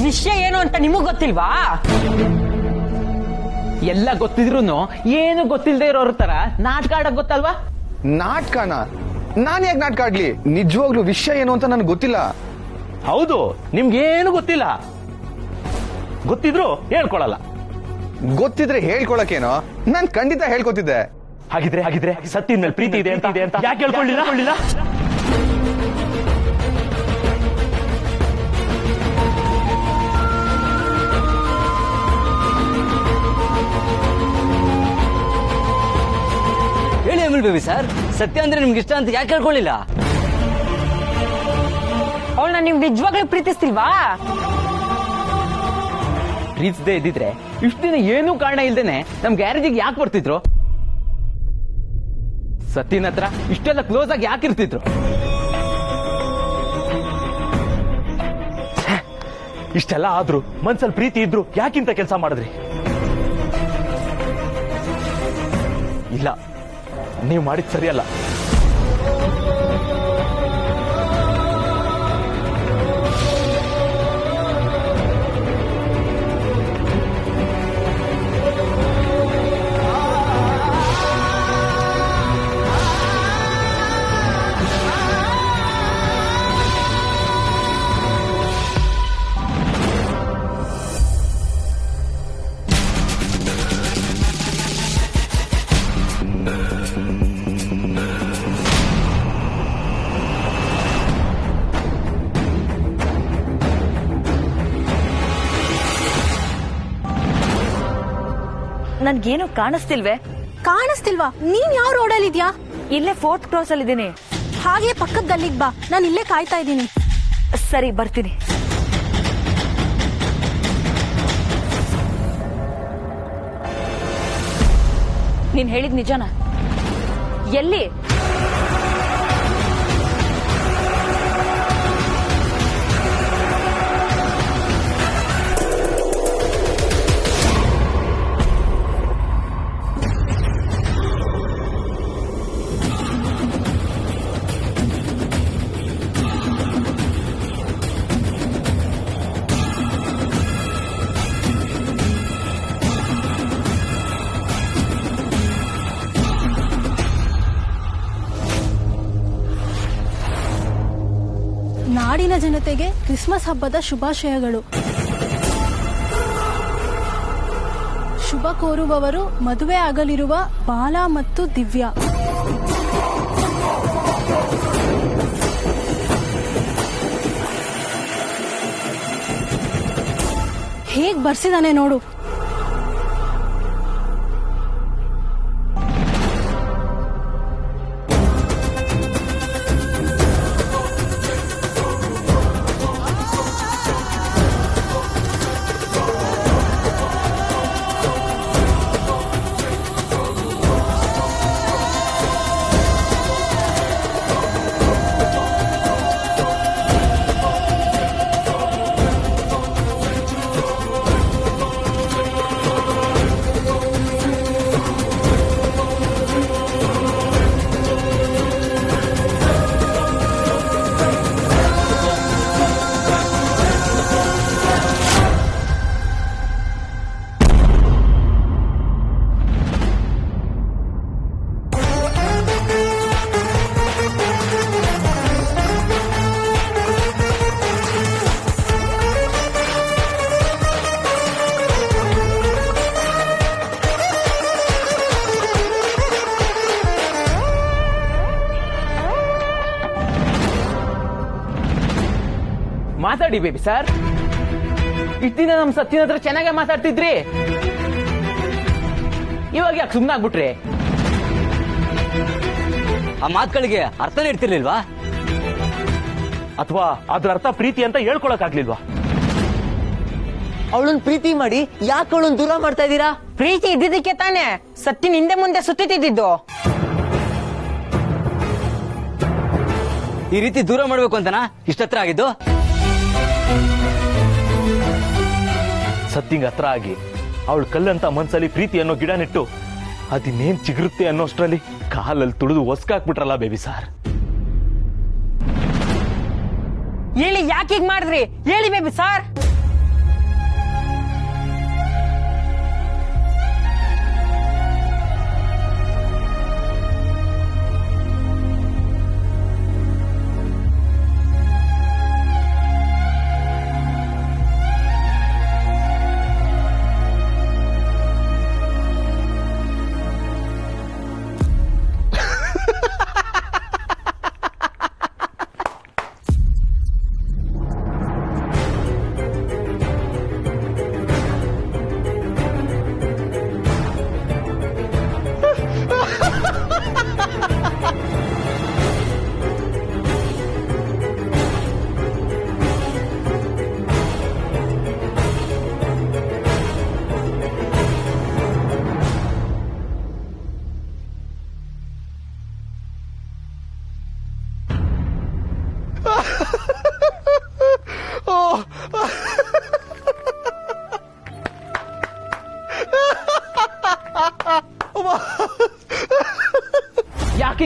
ವಿಷಯ ಏನು ಅಂತ ನಿಮಗ್ ಗೊತ್ತಿಲ್ವಾ? ಎಲ್ಲ ಗೊತ್ತಿದ್ರು ಏನು ಗೊತ್ತಿಲ್ಲದೆ ಇರೋರ ತರ ನಾಟಕ ಆಡಕ್ ಗೊತ್ತಲ್ವಾ? ನಾಟಕನ? ನಾನ್ ಯಾಕೆ ನಾಟಕ ಆಡ್ಲಿ? ನಿಜವಾಗ್ಲೂ ವಿಷಯ ಏನು ಅಂತ ನನ್ಗೆ ಗೊತ್ತಿಲ್ಲ. ಹೌದು, ನಿಮ್ಗೇನು ಗೊತ್ತಿಲ್ಲ. ಗೊತ್ತಿದ್ರು ಹೇಳ್ಕೊಳಲ್ಲ. ಗೊತ್ತಿದ್ರೆ ಹೇಳ್ಕೊಳಕೇನೋ? ನಾನ್ ಖಂಡಿತ ಹೇಳ್ಕೊತಿದ್ದೆ. ಹಾಗಿದ್ರೆ ಸತ್ತಿನ ಮೇಲೆ ಪ್ರೀತಿ ಇದೆ ಅಂತ ಯಾಕೆ ಹೇಳ್ಕೊಳ್ಳಿಲ್ಲ? ಹೇಳಿ ಅಮಲ್ ಬೇಬಿ ಸರ್, ಸತ್ಯ ಅಂದ್ರೆ ನಿಮ್ಗೆ ಇಷ್ಟ ಅಂತ ಯಾಕೆ ಹೇಳ್ಕೊಳ್ಳಿಲ್ಲ? ಅವಳನ್ನ ನೀವು ನಿಜವಾಗ್ಲೂ ಪ್ರೀತಿಸ್ತಿಲ್ವಾ? ಪ್ರೀತಿಸದೇ ಇದ್ದಿದ್ರೆ ಇಷ್ಟು ದಿನ ಏನೂ ಕಾರಣ ಇಲ್ದೇನೆ ನಮ್ ಗ್ಯಾರೇಜಿಗೆ ಯಾಕೆ ಬರ್ತಿದ್ರು? ಸತ್ತಿನ ಹತ್ರ ಇಷ್ಟೆಲ್ಲ ಕ್ಲೋಸ್ ಆಗಿ ಯಾಕೆ ಇರ್ತಿದ್ರು? ಇಷ್ಟೆಲ್ಲ ಆದ್ರೂ ಮನ್ಸಲ್ಲಿ ಪ್ರೀತಿ ಇದ್ರು ಯಾಕಿಂತ ಕೆಲಸ ಮಾಡಿದ್ರಿ? ಇಲ್ಲ, ನೀವು ಮಾಡಿದ್ ಸರಿಯಲ್ಲ. ನನ್ಗೇನು ಕಾಣಿಸ್ತಿಲ್ವೇ? ಕಾಣಿಸ್ತಿಲ್ವಾ? ನೀನ್ ಯಾವ ರೋಡಲ್ಲಿ ಇದ್ಯಾ? ಇಲ್ಲೇ 4th ಕ್ರಾಸ್ ಅಲ್ಲಿ ಇದ್ದೀನಿ. ಹಾಗೆ ಪಕ್ಕದ ಗಲ್ಲಿಗ್ ಬಾ, ನಾನು ಇಲ್ಲೇ ಕಾಯ್ತಾ ಇದ್ದೀನಿ. ಸರಿ, ಬರ್ತೀನಿ. ನೀನ್ ಹೇಳಿದ್ ನಿಜನಾ? ಎಲ್ಲಿ? ನಾಡಿನ ಜನತೆಗೆ ಕ್ರಿಸ್ಮಸ್ ಹಬ್ಬದ ಶುಭಾಶಯಗಳು. ಶುಭ ಕೋರುವವರು ಮದುವೆ ಆಗಲಿರುವ ಬಾಲ ಮತ್ತು ದಿವ್ಯಾ. ಹೇಗ್ ಬರ್ಸಿದಾನೆ ನೋಡು. ಮಾತಾಡಿ ಬೇಬಿ ಸರ್. ಇಷ್ಟ ದಿನ ನಮ್ ಸತ್ತಿನ ಹತ್ರ ಚೆನ್ನಾಗೇ ಮಾತಾಡ್ತಿದ್ರಿ, ಇವಾಗ ಯಾಕೆ ಸುಮ್ಮನಾಗ್ಬಿಟ್ರಿ? ಆ ಮಾತುಗಳಿಗೆ ಅರ್ಥನೇ ಇರ್ತಿರ್ಲಿಲ್ವಾ? ಅಥವಾ ಅದ್ರ ಅರ್ಥ ಪ್ರೀತಿ ಅಂತ ಹೇಳ್ಕೊಳಕ್ಕಾಗ್ಲಿಲ್ವಾ? ಅವಳನ್ನ ಪ್ರೀತಿ ಮಾಡಿ ಯಾಕೆ ಅವಳನ್ನ ದೂರ ಮಾಡ್ತಾ ಇದ್ದೀರಾ? ಪ್ರೀತಿ ಇದ್ದಿದ್ದಕ್ಕೆ ತಾನೆ ಸತ್ತಿನ ಹಿಂದೆ ಮುಂದೆ ಸುತ್ತಿದ್ದು. ಈ ರೀತಿ ದೂರ ಮಾಡ್ಬೇಕು ಅಂತನಾ ಇಷ್ಟತ್ರ ಆಗಿದ್ದು? ಸತ್ತಿಂಗ್ ಹತ್ರ ಆಗಿ ಅವಳು ಕಲ್ಲಂತ ಮನ್ಸಲ್ಲಿ ಪ್ರೀತಿ ಅನ್ನೋ ಗಿಡ ನೆಟ್ಟು ಅದಿನ್ನೇನ್ ಚಿಗುರುತ್ತೆ ಅನ್ನೋಷ್ಟ್ರಲ್ಲಿ ಕಾಲಲ್ಲಿ ತುಳಿದು ಒಸ್ಕಾಕ್ಬಿಟ್ರಲ್ಲ ಬೇಬಿ ಸಾರ್. ಹೇಳಿ, ಯಾಕೆ ಹೀಗ್ ಮಾಡಿದ್ರಿ? ಹೇಳಿ ಬೇಬಿ ಸಾರ್.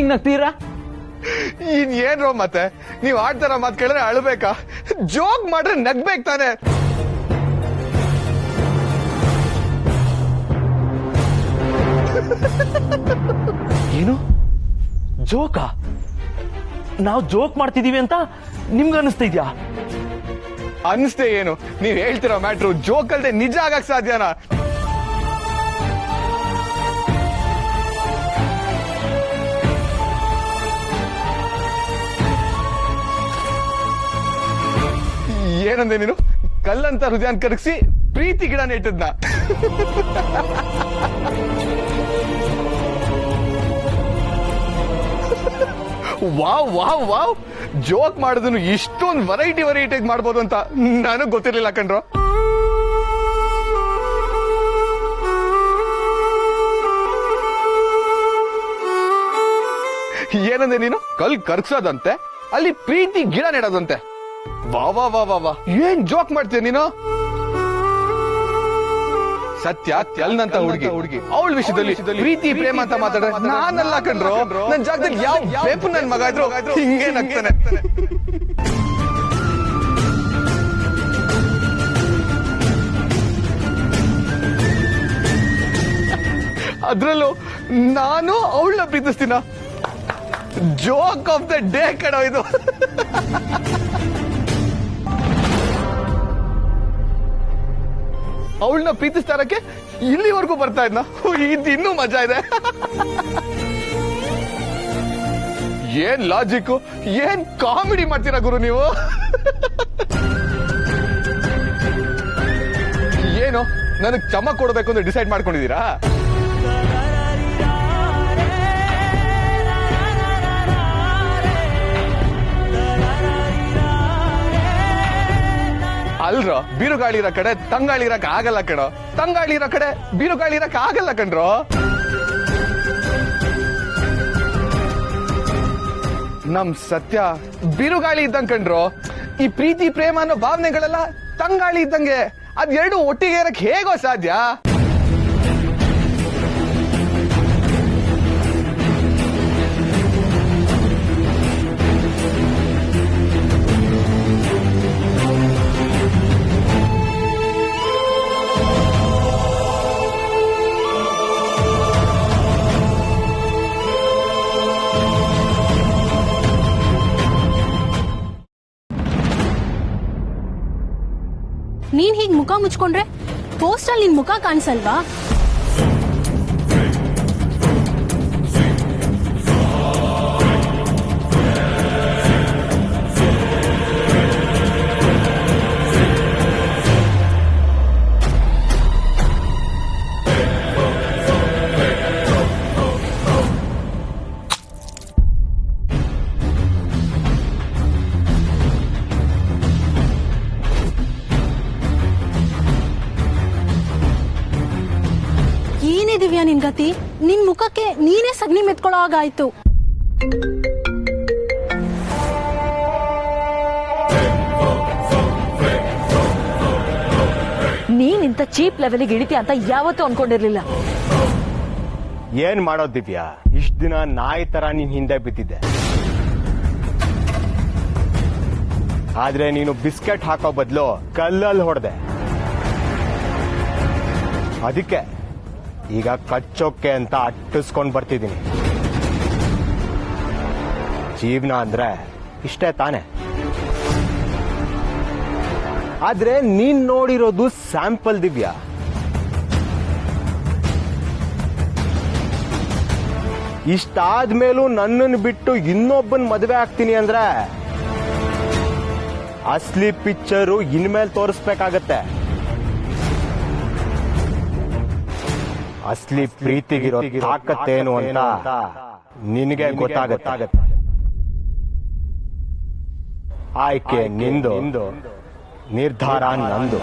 ಹಿಂಗ್ ನಗ್ತೀರಾ? ಏನ್ರೋ ಮತ್ತೆ ನೀವ್ ಆಡ್ತಾರ ಮಾತ್ ಕೇಳಿದ್ರೆ ಅಳ್ಬೇಕಾ? ಜೋಕ್ ಮಾಡ್ರೆ ನಗ್ಬೇಕು ತಾನೆ. ಏನು ಜೋಕಾ? ನಾವು ಜೋಕ್ ಮಾಡ್ತಿದೀವಿ ಅಂತ ನಿಮ್ಗೆ ಅನಿಸ್ತಾ ಇದ್ಯಾ? ಅನ್ಸ್ತೇ ಏನು? ನೀವ್ ಹೇಳ್ತಿರೋ ಮ್ಯಾಟ್ರು ಜೋಕ್ ಅಲ್ದೆ ನಿಜ ಆಗಕ್ ಸಾಧ್ಯನಾ? ಏನಂದೆ ನೀನು? ಕಲ್ಲಂತ ಹೃದಯನ್ ಕರಗಿಸಿ ಪ್ರೀತಿ ಗಿಡ ನೆಟ್ಟದ್ನ. ವಾವ್ ವಾವ್ ವಾವ್, ಜೋಕ್ ಮಾಡೋದನ್ನು ಇಷ್ಟೊಂದು ವೆರೈಟಿ ಮಾಡ್ಬೋದು ಅಂತ ನನಗ್ ಗೊತ್ತಿರ್ಲಿಲ್ಲ ಕಣ್ರೋ. ಏನಂದೆ ನೀನು? ಕಲ್ ಕರ್ಗ್ಸೋದಂತೆ, ಅಲ್ಲಿ ಪ್ರೀತಿ ಗಿಡ ನೆಡೋದಂತೆ. ವಾ ವಾ ವಾ ವಾ ವಾ, ಏನ್ ಜೋಕ್ ಮಾಡ್ತೀಯ ನೀನು? ಸತ್ಯ ತೆಲ್ನಂತ ಹುಡುಗಿ ಅವಳ ವಿಷಯದಲ್ಲಿ ಪ್ರೀತಿ ಪ್ರೇಮ ಅಂತ ಮಾತಾಡ್ರೆ ನಾನಲ್ಲ ಕಣ್ರೋ. ನನ್ ಜಾಗದಲ್ಲಿ ಯಾವ ಬೇಪು ನನ್ ಮಗ ಇದ್ರು ಹಿಂಗೇ ನಗ್ತಾನೆ. ಅದ್ರಲ್ಲೂ ನಾನು ಅವಳನ್ನ ಪ್ರೀತಿಸ್ತೀನ. ಜೋಕ್ ಆಫ್ ದ ಡೇ ಕಣೋ ಇದು. ಅವಳನ್ನ ಪ್ರೀತಿಸ್ತಾರಕ್ಕೆ ಇಲ್ಲಿವರೆಗೂ ಬರ್ತಾ ಇದ್ನ. ಇದು ಇನ್ನೂ ಮಜಾ ಇದೆ. ಏನ್ ಲಾಜಿಕ್, ಏನ್ ಕಾಮಿಡಿ ಮಾಡ್ತೀರಾ ಗುರು ನೀವು. ಏನು ನನಗ್ ಚಮಕ್ ಕೊಡ್ಬೇಕು ಅಂತ ಡಿಸೈಡ್ ಮಾಡ್ಕೊಂಡಿದೀರಾ? ಅಲ್ರೋ, ಬಿರುಗಾಳಿ ಇರೋ ಕಡೆ ತಂಗಾಳಿ ಇರಕ್ ಆಗಲ್ಲ ಕಣೋ, ತಂಗಾಳಿ ಇರೋ ಕಡೆ ಬಿರುಗಾಳಿ ಇರಕ್ ಆಗಲ್ಲ ಕಣ್ರೋ. ನಮ್ ಸತ್ಯ ಬಿರುಗಾಳಿ ಇದ್ದಂಗ್ ಕಣ್ರೋ. ಈ ಪ್ರೀತಿ ಪ್ರೇಮ ಅನ್ನೋ ಭಾವನೆಗಳೆಲ್ಲ ತಂಗಾಳಿ ಇದ್ದಂಗೆ. ಅದೆರಡು ಒಟ್ಟಿಗೆ ಇರಕ್ ಹೇಗೋ ಸಾಧ್ಯ? ನೀನ್ ಹೀಗ್ ಮುಖ ಮುಚ್ಕೊಂಡ್ರೆ ಪೋಸ್ಟಲ್ಲಿ ನಿನ್ ಮುಖ ಕಾಣಿಸಲ್ವಾ? ದಿವ್ಯಾ ನಿನ್ ಗತಿ? ನಿನ್ ಮುಖಕ್ಕೆ ನೀನೇ ಸಗಣಿ ಮೆತ್ಕೊಳ್ಳೋ ಹಾಗಾಯ್ತು. ನೀನಿಂತ ಚೀಪ್ ಲೆವೆಲ್ಗೆ ಇಳಿತಿ ಅಂತ ಯಾವತ್ತೂ ಅನ್ಕೊಂಡಿರ್ಲಿಲ್ಲ. ಏನ್ ಮಾಡೋದ್ ದಿವ್ಯಾ, ಇಷ್ಟ ದಿನ ನಾಯಿ ತರ ನೀನ್ ಹಿಂದೆ ಬಿದ್ದಿದ್ದೆ. ಆದ್ರೆ ನೀನು ಬಿಸ್ಕೆಟ್ ಹಾಕೋ ಬದಲು ಕಲ್ಲಲ್ಲಿ ಹೊಡೆದೆ. ಅದಕ್ಕೆ ಈಗ ಕಚ್ಚೋಕೆ ಅಂತ ಅಟ್ಟಿಸ್ಕೊಂಡ್ ಬರ್ತಿದ್ದೀನಿ. ಜೀವನ ಅಂದ್ರೆ ಇಷ್ಟೇ ತಾನೆ. ಆದ್ರೆ ನೀನ್ ನೋಡಿರೋದು ಸ್ಯಾಂಪಲ್ ದಿವ್ಯಾ. ಇಷ್ಟಾದ್ಮೇಲೂ ನನ್ನನ್ನು ಬಿಟ್ಟು ಇನ್ನೊಬ್ಬನ್ ಮದುವೆ ಆಗ್ತೀನಿ ಅಂದ್ರೆ ಅಸ್ಲಿ ಪಿಕ್ಚರು ಇನ್ಮೇಲೆ ತೋರಿಸ್ಬೇಕಾಗತ್ತೆ. ಅಸ್ಲಿ ಪ್ರೀತಿಗಿರೋ ತಾಕತ್ತೇನು ಅಂತ ನಿನಗೆ ಗೊತ್ತಾಗತ್ತೆ. ಆಯ್ಕೆ ನಿಂದು, ನಿರ್ಧಾರ ನಂದು.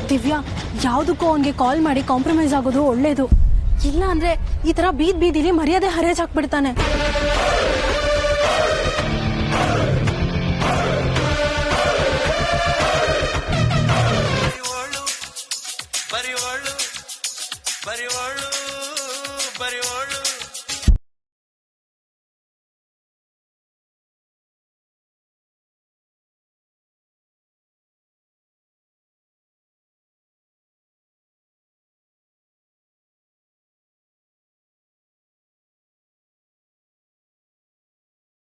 ದಿವ್ಯಾ, ಯಾವ್ದಕ್ಕೂ ಅವನ್ಗೆ ಕಾಲ್ ಮಾಡಿ ಕಾಂಪ್ರಮೈಸ್ ಆಗೋದು ಒಳ್ಳೇದು. ಇಲ್ಲ ಅಂದ್ರೆ ಈ ತರ ಬೀದಿಲಿ ಮರ್ಯಾದೆ ಹರೇಜ್ ಹಾಕ್ಬಿಡ್ತಾನೆ.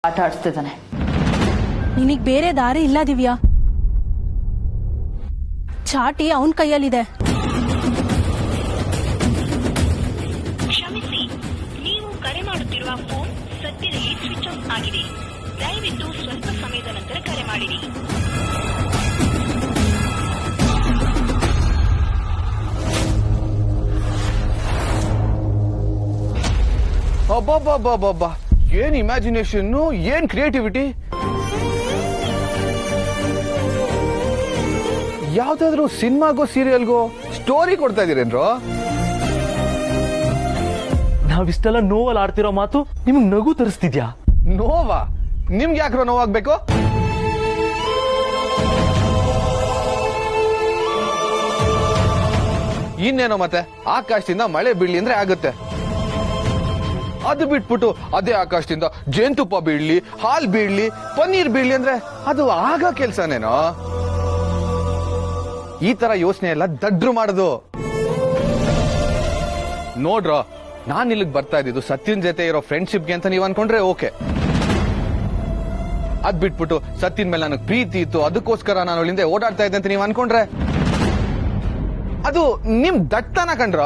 ಆಟ ಆಡಿಸ್ತಿದ್ದಾನೆ. ನಿನಗ್ ಬೇರೆ ದಾರಿ ಇಲ್ಲ ದಿವ್ಯಾ. ಚಾಟಿ ಅವನ್ ಕೈಯಲ್ಲಿದೆ. ಕ್ಷಮಿಸಿ, ನೀವು ಕರೆ ಮಾಡುತ್ತಿರುವ ಫೋನ್ ಸದ್ಯದಲ್ಲಿ ಸ್ವಿಚ್ ಆಫ್ ಆಗಿದೆ. ದಯವಿಟ್ಟು ಸ್ವಲ್ಪ ಸಮಯದ ನಂತರ ಕರೆ ಮಾಡಿರಿ. ಅಬ್ಬಬ್ಬಬ್ಬಬ್ಬ, ಏನ್ ಇಮ್ಯಾಜಿನೇಷನ್, ಏನ್ ಕ್ರಿಯೇಟಿವಿಟಿ. ಯಾವ್ದಾದ್ರು ಸಿನಿಮಾಗೋ ಸೀರಿಯಲ್ಗೋ ಸ್ಟೋರಿ ಕೊಡ್ತಾ ಇದೀರೇನ್ರೋ? ನಾವಿಷ್ಟೆಲ್ಲ ನೋವಲ್ಲಿ ಆಡ್ತಿರೋ ಮಾತು ನಿಮ್ಗೆ ನಗು ತರಿಸ್ತಿದ್ಯಾ? ನೋವಾ? ನಿಮ್ಗೆ ಯಾಕ್ರೋ ನೋವಾಗ್ಬೇಕು? ಇನ್ನೇನೋ ಮತ್ತೆ ಆಕಾಶದಿಂದ ಮಳೆ ಬೀಳ್ಲಿ ಅಂದ್ರೆ ಆಗುತ್ತೆ. ಅದು ಬಿಟ್ಬಿಟ್ಟು ಅದೇ ಆಕಾಶದಿಂದ ಜೇನುತುಪ್ಪ ಬೀಳ್ಲಿ, ಹಾಲ್ ಬೀಳ್ಲಿ, ಪನ್ನೀರ್ ಬೀಳ್ಲಿ ಅಂದ್ರೆ ಅದು ಆಗ ಕೆಲ್ಸನೇನೋ? ಈ ತರ ಯೋಚನೆ ಎಲ್ಲ ದಡ್ರು ಮಾಡೋದು. ನೋಡ್ರೋ, ನಾನ್ ಇಲ್ಲಿಗೆ ಬರ್ತಾ ಇದ್ದಿದ್ದು ಸತ್ಯನ್ ಜೊತೆ ಇರೋ ಫ್ರೆಂಡ್ಶಿಪ್ಗೆ ಅಂತ ನೀವ್ ಅನ್ಕೊಂಡ್ರೆ ಓಕೆ. ಅದ್ ಬಿಟ್ಬಿಟ್ಟು ಸತ್ಯನ್ ಮೇಲೆ ನನಗೆ ಪ್ರೀತಿ ಇತ್ತು, ಅದಕ್ಕೋಸ್ಕರ ನಾನು ಅವಳಿಂದ ಓಡಾಡ್ತಾ ಇದ್ದೆ ಅಂತ ನೀವ್ ಅನ್ಕೊಂಡ್ರೆ ಅದು ನಿಮ್ ದಟ್ಟತನ ಕಂಡ್ರ.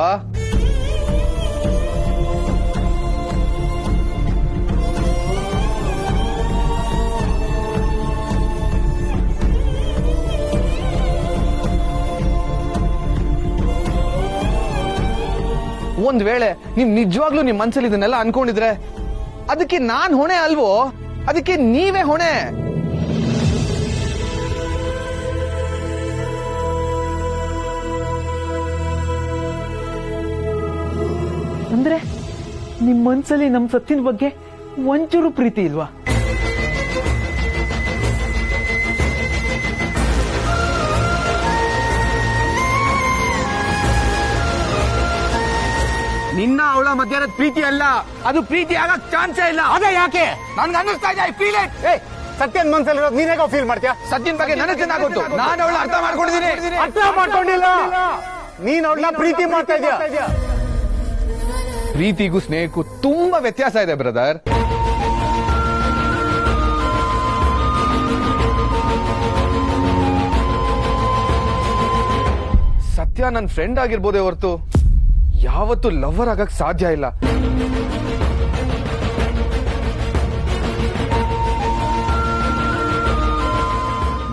ಒಂದ್ ವೇಳೆ ನೀವ್ ನಿಜವಾಗ್ಲೂ ನಿಮ್ ಮನ್ಸಲ್ಲಿ ಇದನ್ನೆಲ್ಲ ಅನ್ಕೊಂಡಿದ್ರೆ ಅದಕ್ಕೆ ನಾನ್ ಹೊಣೆ ಅಲ್ವೋ? ಅದಕ್ಕೆ ನೀವೇ ಹೊಣೆ. ಅಂದ್ರೆ ನಿಮ್ ಮನ್ಸಲ್ಲಿ ನಮ್ ಸತ್ಯನ ಬಗ್ಗೆ ಒಂಚೂರು ಪ್ರೀತಿ ಇಲ್ವಾ? ನಿನ್ನ ಅವಳ ಮಧ್ಯಾಹ್ನದ ಪ್ರೀತಿ ಅಲ್ಲ, ಅದು ಪ್ರೀತಿ ಆಗಕ್ ಚಾನ್ಸೇ ಇಲ್ಲ. ಅದೇ ಯಾಕೆ ನನ್ಗೆ ಅನ್ನಿಸ್ತಾ ಇದೆ, ಐ ಫೀಲ್ ಇಟ್. ಸತ್ಯನ್ ಮನ್ಸಲ್ಲಿರೋದು ನೀನ್ ಹೇಗೋ ಫೀಲ್ ಮಾಡ್ತೀಯಾ? ಸತ್ಯನ್ ಬಗ್ಗೆ ನನಗೆ ಚೆನ್ನಾಗಿ ಗೊತ್ತು. ನಾನು ಅವಳ ಅರ್ಥ ಮಾಡ್ಕೊಂಡಿದ್ದೀನಿ. ಅರ್ಥ ಮಾಡ್ಕೊಂಡಿಲ್ಲ, ನೀನ್ ಅವಳನ್ನ ಪ್ರೀತಿ ಮಾಡ್ತಾ ಇದೀಯ. ಪ್ರೀತಿಗೂ ಸ್ನೇಹಕ್ಕೂ ತುಂಬಾ ವ್ಯತ್ಯಾಸ ಇದೆ ಬ್ರದರ್. ಸತ್ಯ ನನ್ನ ಫ್ರೆಂಡ್ ಆಗಿರ್ಬೋದೇ ಹೊರತು ಯಾವತ್ತೂ ಲವರ್ ಆಗಕ್ ಸಾಧ್ಯ ಇಲ್ಲ.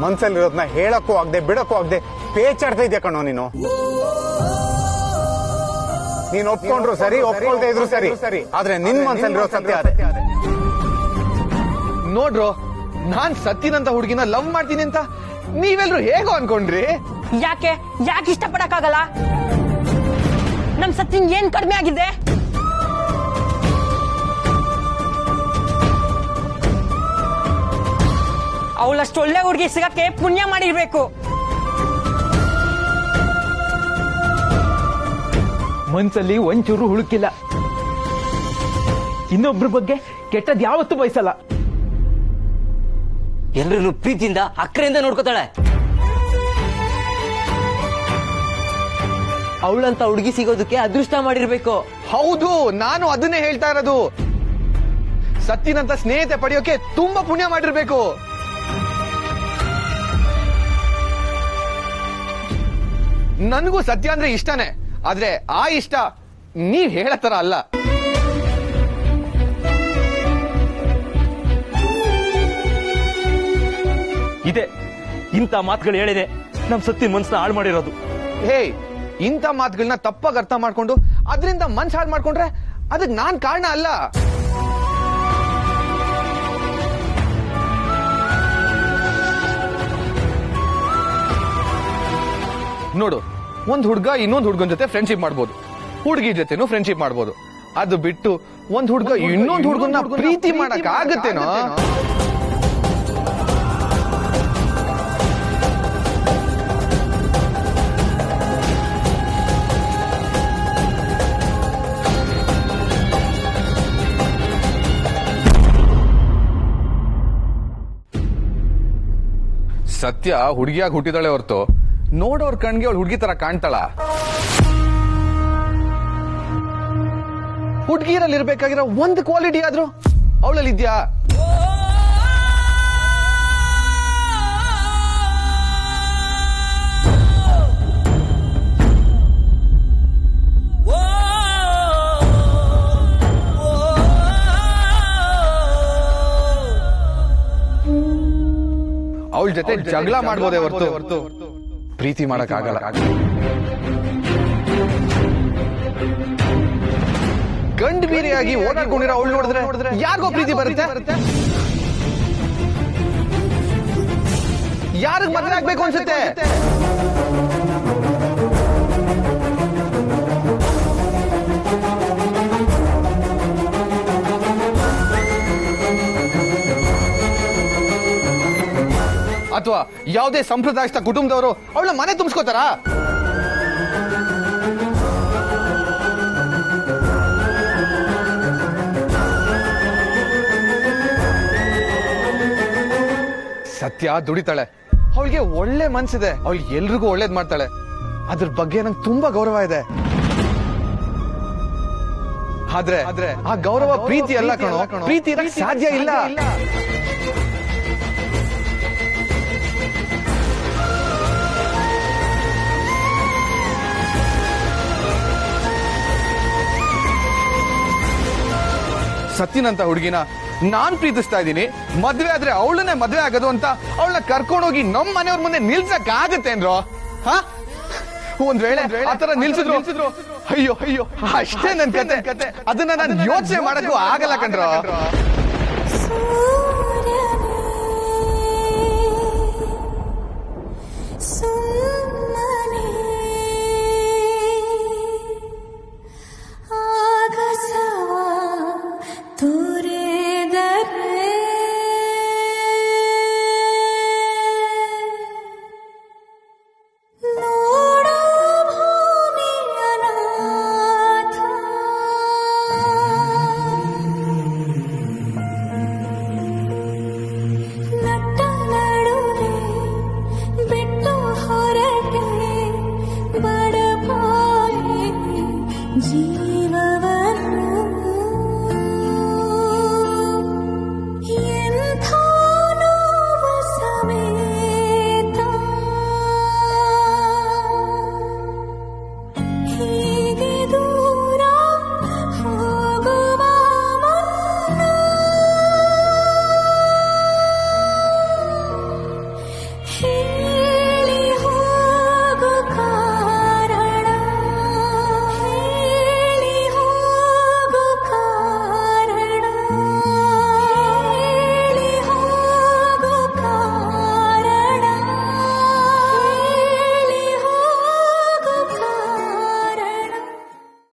ಮನ್ಸಲ್ಲಿರೋದನ್ನ ಹೇಳಕ್ಕೂ ಆಗದೆ ಬಿಡಕ್ಕೂ ಆಗದೆ ಪೇಚಾಡ್ತಾ ಇದೆಯಾ ಕಣೋ ನೀನು. ನೀನ್ ಒಪ್ಕೊಂಡ್ರು ಸರಿ, ಒಪ್ಕೊಳ್ತಾ ಇದ್ರು ಸರಿ, ಆದ್ರೆ ನಿನ್ ಮನ್ಸಲ್ಲಿರೋ ಸತ್ಯ ಅದೇ. ನೋಡ್ರೋ, ನಾನ್ ಸತ್ಯನಂತ ಹುಡುಗಿನ ಲವ್ ಮಾಡ್ತೀನಿ ಅಂತ ನೀವೆಲ್ರು ಹೇಗೋ ಅನ್ಕೊಂಡ್ರಿ? ಯಾಕೆ ಇಷ್ಟಪಡಕ್ಕಾಗಲ್ಲ? ನಮ್ ಸತ್ಯನ್ ಏನ್ ಕಡಿಮೆ ಆಗಿದೆ? ಅವಳಷ್ಟು ಒಳ್ಳೆ ಹುಡುಗಿ ಸಿಗಕ್ಕೆ ಪುಣ್ಯ ಮಾಡಿರ್ಬೇಕು. ಮನ್ಸಲ್ಲಿ ಒಂಚೂರು ಹುಳುಕಿಲ್ಲ. ಇನ್ನೊಬ್ರ ಬಗ್ಗೆ ಕೆಟ್ಟದ್ ಯಾವತ್ತೂ ಬಯಸಲ್ಲ. ಎಲ್ರು ಪ್ರೀತಿಯಿಂದ ಅಕ್ಕರೆಯಿಂದ ನೋಡ್ಕೋತಾಳೆ. ಅವಳಂತ ಹುಡುಗಿ ಸಿಗೋದಕ್ಕೆ ಅದೃಷ್ಟ ಮಾಡಿರ್ಬೇಕು. ಹೌದು, ನಾನು ಅದನ್ನೇ ಹೇಳ್ತಾ ಇರೋದು. ಸತ್ಯನಂತ ಸ್ನೇಹಿತೆ ಪಡೆಯೋಕೆ ತುಂಬಾ ಪುಣ್ಯ ಮಾಡಿರ್ಬೇಕು. ನನಗೂ ಸತ್ಯ ಅಂದ್ರೆ ಇಷ್ಟನೇ, ಆದ್ರೆ ಆ ಇಷ್ಟ ನೀವ್ ಹೇಳೋ ತರ ಅಲ್ಲ. ಇದೆ ಇಂಥ ಮಾತುಗಳು ಹೇಳಿದೆ ನಮ್ ಸತ್ಯನ್ ಮನ್ಸನ್ನ ಹಾಳು ಮಾಡಿರೋದು. ಹೇ, ಇಂಥ ಮಾತುಗಳನ್ನ ತಪ್ಪಾಗಿ ಅರ್ಥ ಮಾಡ್ಕೊಂಡು ಅದರಿಂದ ಮನ್ಸು ಹಾಳು ಮಾಡ್ಕೊಂಡ್ರೆ ಅದಕ್ಕೆ ನಾನ್ ಕಾರಣ ಅಲ್ಲ. ನೋಡು, ಒಂದ್ ಹುಡ್ಗ ಇನ್ನೊಂದ್ ಹುಡ್ಗನ್ ಜೊತೆ ಫ್ರೆಂಡ್ಶಿಪ್ ಮಾಡ್ಬೋದು, ಹುಡುಗಿ ಜೊತೆನೂ ಫ್ರೆಂಡ್ಶಿಪ್ ಮಾಡ್ಬೋದು. ಅದು ಬಿಟ್ಟು ಒಂದ್ ಹುಡ್ಗ ಇನ್ನೊಂದ್ ಹುಡ್ಗನ್ನ ಪ್ರೀತಿ ಮಾಡಕ್ ಆಗತ್ತೇನೋ? ಸತ್ಯ ಹುಡುಗಿಯಾಗಿ ಹುಟ್ಟಿದಾಳೆ ಹೊರತು ನೋಡೋರ್ ಕಣ್ಗೆ ಅವಳು ಹುಡುಗಿ ತರ ಕಾಣ್ತಾಳ. ಹುಡುಗಿರಲ್ಲಿ ಇರ್ಬೇಕಾಗಿರೋ ಒಂದು ಕ್ವಾಲಿಟಿ ಆದ್ರೂ ಅವಳಲ್ಲಿ ಇದ್ಯಾ? ಅವಳ ಜೊತೆ ಜಗಳ ಮಾಡ್ಬೋದೇ ಹೊರತು ಪ್ರೀತಿ ಮಾಡಕ್ ಆಗಲ್ಲ. ಗಂಡು ಬೀರಿಯಾಗಿ ಓಡಾಡ್ಕೊಂಡಿರೋ ಅವಳು ನೋಡಿದ್ರೆ ಯಾರಿಗೋ ಪ್ರೀತಿ ಬರುತ್ತೆ? ಯಾರಿಗ್ ಮದ್ವೆ ಆಗ್ಬೇಕು ಅನ್ಸುತ್ತೆ? ಅಥವಾ ಯಾವುದೇ ಸಂಪ್ರದಾಯಸ್ಥ ಕುಟುಂಬದವರು ಅವಳ ಮನೆ ತುಂಬಿಸ್ಕೋತಾರ? ಸತ್ಯ ದುಡಿತಾಳೆ, ಅವಳಿಗೆ ಒಳ್ಳೆ ಮನ್ಸಿದೆ, ಅವಳಿಗೆ ಎಲ್ರಿಗೂ ಒಳ್ಳೇದ್ ಮಾಡ್ತಾಳೆ. ಅದ್ರ ಬಗ್ಗೆ ನಂಗೆ ತುಂಬಾ ಗೌರವ ಇದೆ. ಆದ್ರೆ ಆ ಗೌರವ ಪ್ರೀತಿ ಅಲ್ಲ ಕಣೋ, ಪ್ರೀತಿ ಇರಕ್ ಸಾಧ್ಯ ಇಲ್ಲ. ಸತ್ಯನಂತ ಹುಡುಗಿನ ನಾನ್ ಪ್ರೀತಿಸ್ತಾ ಇದ್ದೀನಿ, ಮದ್ವೆ ಆದ್ರೆ ಅವಳನ್ನೇ ಮದ್ವೆ ಆಗೋದು ಅಂತ ಅವಳನ್ನ ಕರ್ಕೊಂಡೋಗಿ ನಮ್ ಮನೆಯವ್ರ ಮುಂದೆ ನಿಲ್ಸಕ್ ಆಗತ್ತೇನ್ರೋ? ಒಂದ್ ವೇಳೆ ಆತರ ನಿಲ್ಸಿದ್ರು ಅಯ್ಯೋ ಅಯ್ಯೋ ಅಷ್ಟೇ ನನ್ ಕತೆ. ಅದನ್ನ ನಾನು ಯೋಚನೆ ಮಾಡಕ್ಕೂ ಆಗಲ್ಲ ಕಣ್ರೋ.